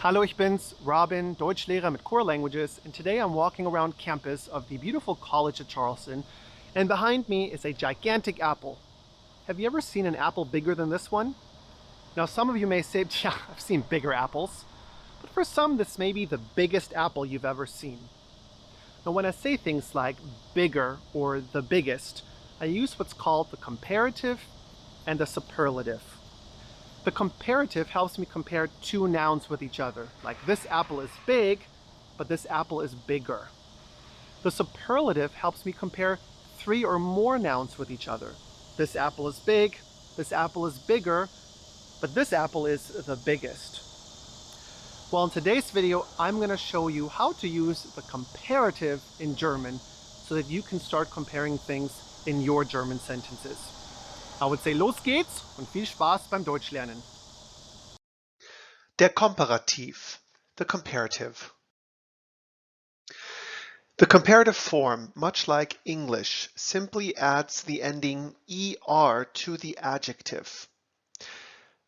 Hallo, ich bin's, Robin, Deutschlehrer mit Core Languages, and today I'm walking around campus of the beautiful college at Charleston, and behind me is a gigantic apple. Have you ever seen an apple bigger than this one? Now, some of you may say, yeah, I've seen bigger apples, but for some, this may be the biggest apple you've ever seen. Now, when I say things like bigger or the biggest, I use what's called the comparative and the superlative. The comparative helps me compare two nouns with each other, like this apple is big, but this apple is bigger. The superlative helps me compare three or more nouns with each other. This apple is big, this apple is bigger, but this apple is the biggest. Well, in today's video, I'm going to show you how to use the comparative in German so that you can start comparing things in your German sentences. I would say, los geht's und viel Spaß beim Deutschlernen. Der Komparativ, the comparative. The comparative form, much like English, simply adds the ending er to the adjective.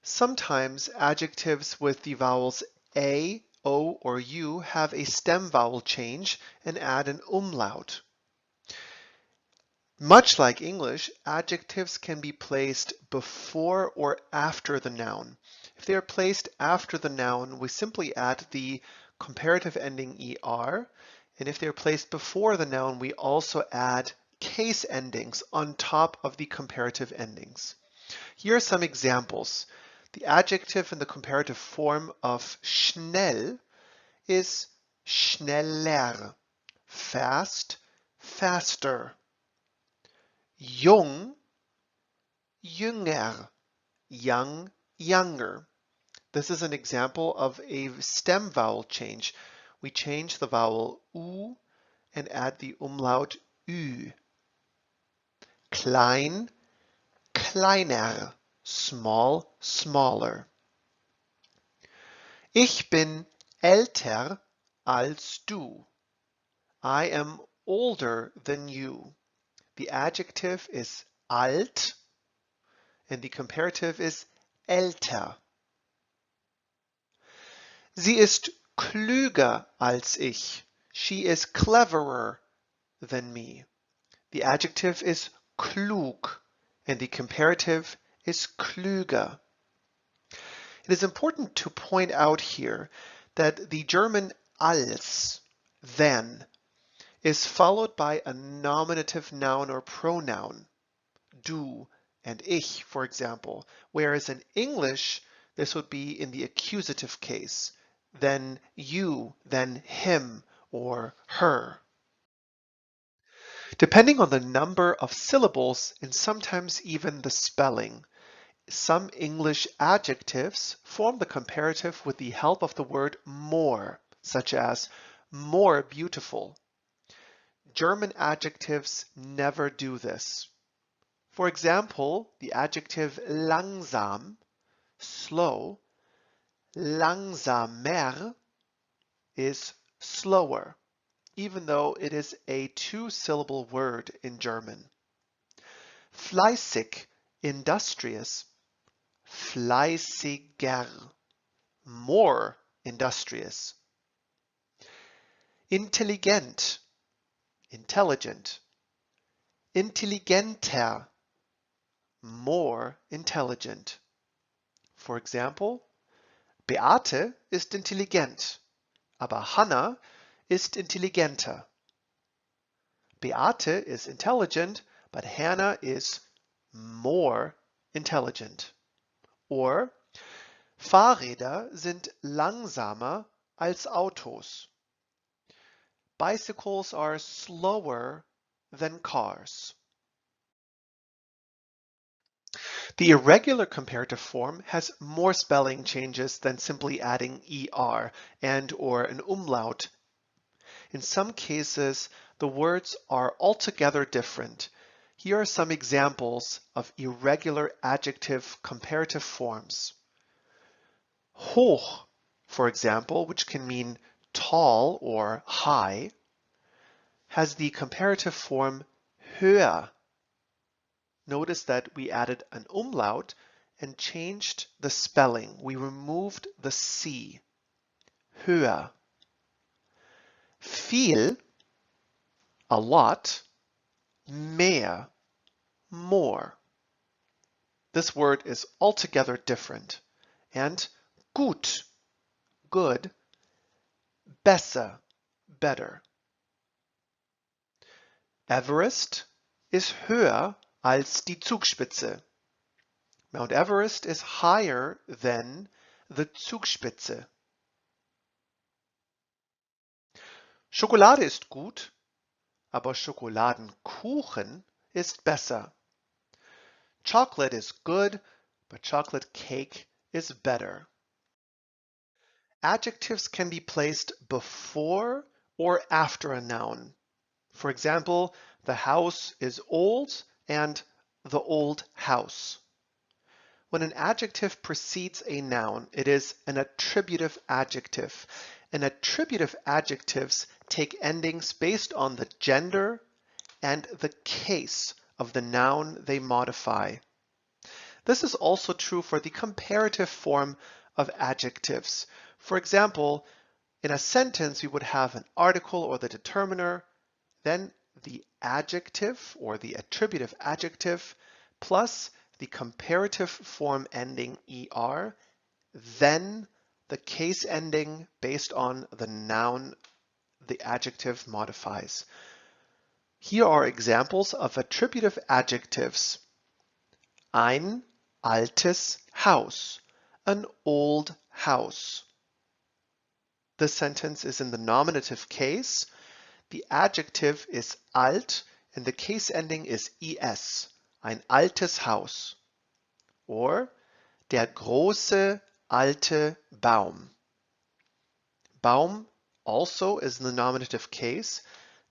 Sometimes adjectives with the vowels a, o, or u have a stem vowel change and add an umlaut. Much like English, adjectives can be placed before or after the noun. If they are placed after the noun, we simply add the comparative ending er, and if they are placed before the noun, we also add case endings on top of the comparative endings. Here are some examples. The adjective in the comparative form of schnell is schneller, fast, faster. Jung, jünger, young, younger. This is an example of a stem vowel change. We change the vowel u and add the umlaut ü. Klein, kleiner, small, smaller. Ich bin älter als du. I am older than you. The adjective is alt and the comparative is älter. Sie ist klüger als ich. She is cleverer than me. The adjective is klug and the comparative is klüger. It is important to point out here that the German als, then, is followed by a nominative noun or pronoun, du and ich, for example, whereas in English, this would be in the accusative case, then you, then him, or her. Depending on the number of syllables and sometimes even the spelling, some English adjectives form the comparative with the help of the word more, such as more beautiful. German adjectives never do this. For example, the adjective langsam, slow, langsamer is slower, even though it is a two-syllable word in German. Fleißig, industrious, fleißiger, more industrious. Intelligent, intelligent. Intelligenter, more intelligent. For example, Beate ist intelligent, aber Hannah ist intelligenter. Beate is intelligent, but Hannah is more intelligent. Or Fahrräder sind langsamer als Autos. Bicycles are slower than cars. The irregular comparative form has more spelling changes than simply adding er and or an umlaut. In some cases, the words are altogether different. Here are some examples of irregular adjective comparative forms. Hoch, for example, which can mean tall or high, has the comparative form höher. Notice that we added an umlaut and changed the spelling. We removed the C. höher. Viel, a lot, mehr, more. This word is altogether different. And gut, good, besser, better. Everest is höher als die Zugspitze. Mount Everest is higher than the Zugspitze. Schokolade ist gut, aber Schokoladenkuchen ist besser. Chocolate is good, but chocolate cake is better. Adjectives can be placed before or after a noun. For example, the house is old and the old house. When an adjective precedes a noun, it is an attributive adjective. And attributive adjectives take endings based on the gender and the case of the noun they modify. This is also true for the comparative form of adjectives. For example, in a sentence, we would have an article or the determiner, then the adjective or the attributive adjective, plus the comparative form ending er, then the case ending based on the noun the adjective modifies. Here are examples of attributive adjectives. Ein altes Haus, an old house. This sentence is in the nominative case. The adjective is alt and the case ending is es, ein altes Haus. Or der große alte Baum. Baum also is in the nominative case.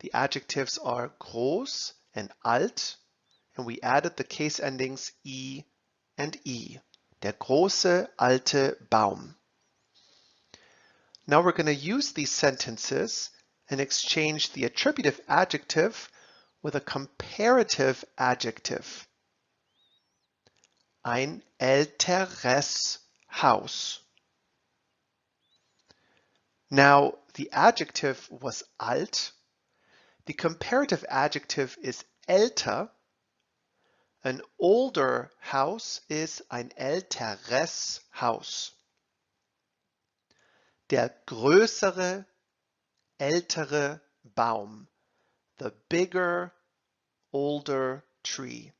The adjectives are groß and alt, and we added the case endings I and I. Der große alte Baum. Now we're going to use these sentences and exchange the attributive adjective with a comparative adjective. Ein älteres Haus. Now the adjective was alt. The comparative adjective is älter. An older house is ein älteres Haus. Der größere, ältere Baum. The bigger, older tree.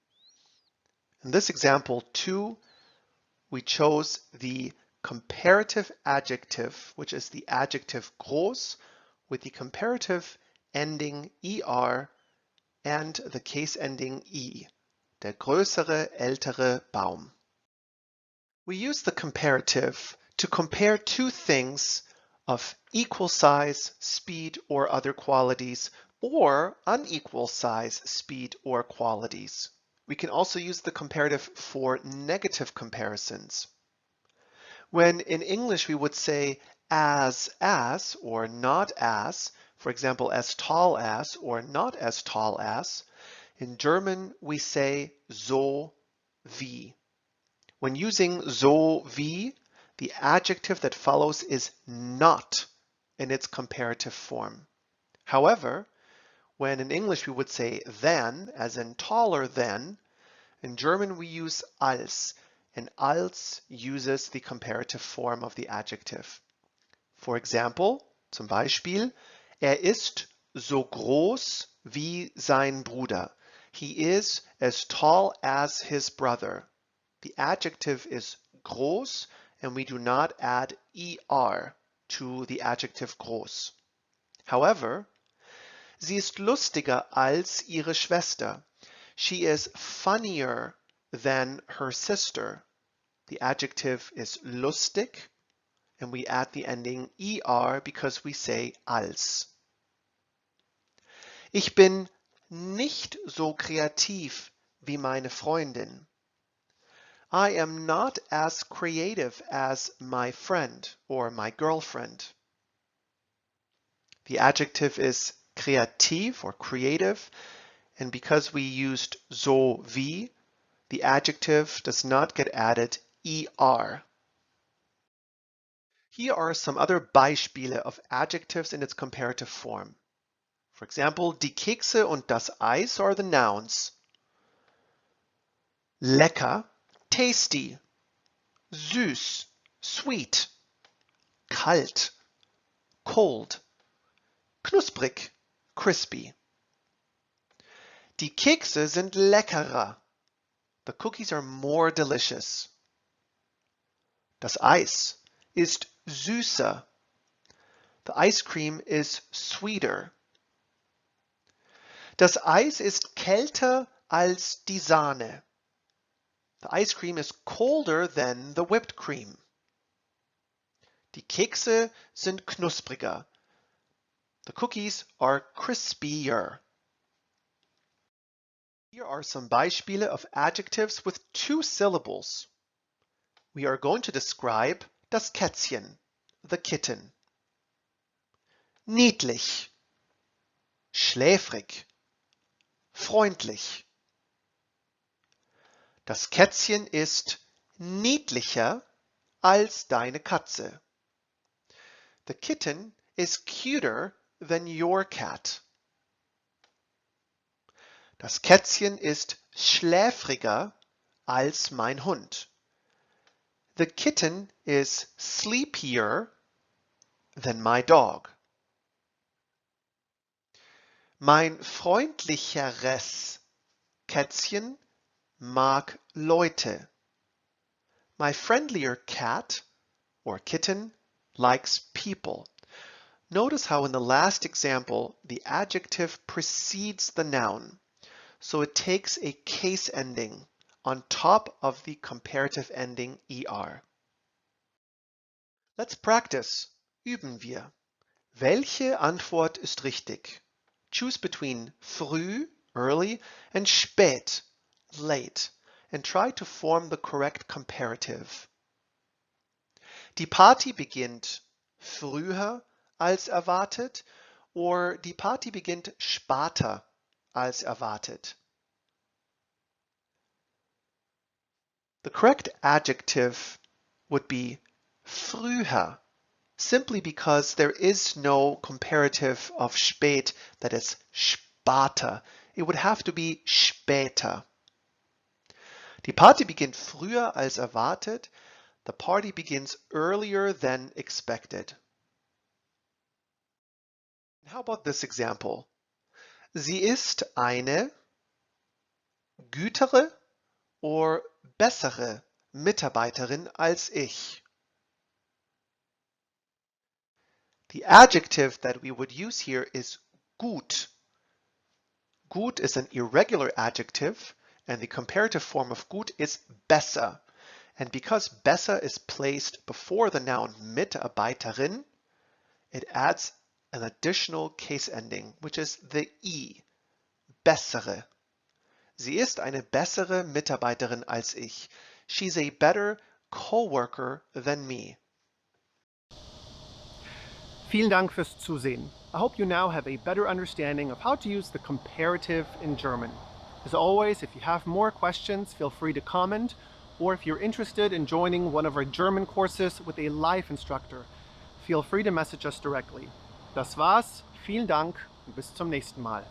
In this example too, we chose the comparative adjective, which is the adjective groß, with the comparative ending er and the case ending I. Der größere, ältere Baum. We use the comparative to compare two things of equal size, speed, or other qualities, or unequal size, speed, or qualities. We can also use the comparative for negative comparisons. When in English we would say as, or not as, for example, as tall as, or not as tall as, in German we say so wie. When using so wie, the adjective that follows is not in its comparative form. However, when in English we would say than, as in taller than, in German we use als, and als uses the comparative form of the adjective. For example, zum Beispiel, ist so groß wie sein Bruder. He is as tall as his brother. The adjective is groß, and we do not add er to the adjective groß. However, sie ist lustiger als ihre Schwester. She is funnier than her sister. The adjective is lustig, and we add the ending er because we say als. Ich bin nicht so kreativ wie meine Freundin. I am not as creative as my friend or my girlfriend. The adjective is kreativ or creative, and because we used so wie, the adjective does not get added er. Here are some other Beispiele of adjectives in its comparative form. For example, die Kekse und das Eis are the nouns. Lecker, tasty. Süß, sweet. Kalt, cold. Knusprig, crispy. Die Kekse sind leckerer. The cookies are more delicious. Das Eis ist süßer. The ice cream is sweeter. Das Eis ist kälter als die Sahne. The ice cream is colder than the whipped cream. Die Kekse sind knuspriger. The cookies are crispier. Here are some Beispiele of adjectives with 2 syllables. We are going to describe das Kätzchen, the kitten. Niedlich, schläfrig, freundlich. Das Kätzchen ist niedlicher als deine Katze. The kitten is cuter than your cat. Das Kätzchen ist schläfriger als mein Hund. The kitten is sleepier than my dog. Mein freundlicheres Kätzchen mag Leute. My friendlier cat or kitten likes people. Notice how in the last example the adjective precedes the noun, so it takes a case ending on top of the comparative ending er. Let's practice. Üben wir. Welche Antwort ist richtig? Choose between früh, early, and spät, late, and try to form the correct comparative. Die Party beginnt früher als erwartet, or die Party beginnt später als erwartet. The correct adjective would be früher, simply because there is no comparative of spät that is später. It would have to be später. Die Party beginnt früher als erwartet. The party begins earlier than expected. How about this example? Sie ist eine gütere or bessere Mitarbeiterin als ich. The adjective that we would use here is gut. Gut is an irregular adjective, and the comparative form of gut is besser. And because besser is placed before the noun Mitarbeiterin, it adds an additional case ending, which is the I, bessere. Sie ist eine bessere Mitarbeiterin als ich. She's a better co-worker than me. Vielen Dank fürs Zusehen. I hope you now have a better understanding of how to use the comparative in German. As always, if you have more questions, feel free to comment, or if you're interested in joining one of our German courses with a live instructor, feel free to message us directly. Das war's, vielen Dank und bis zum nächsten Mal.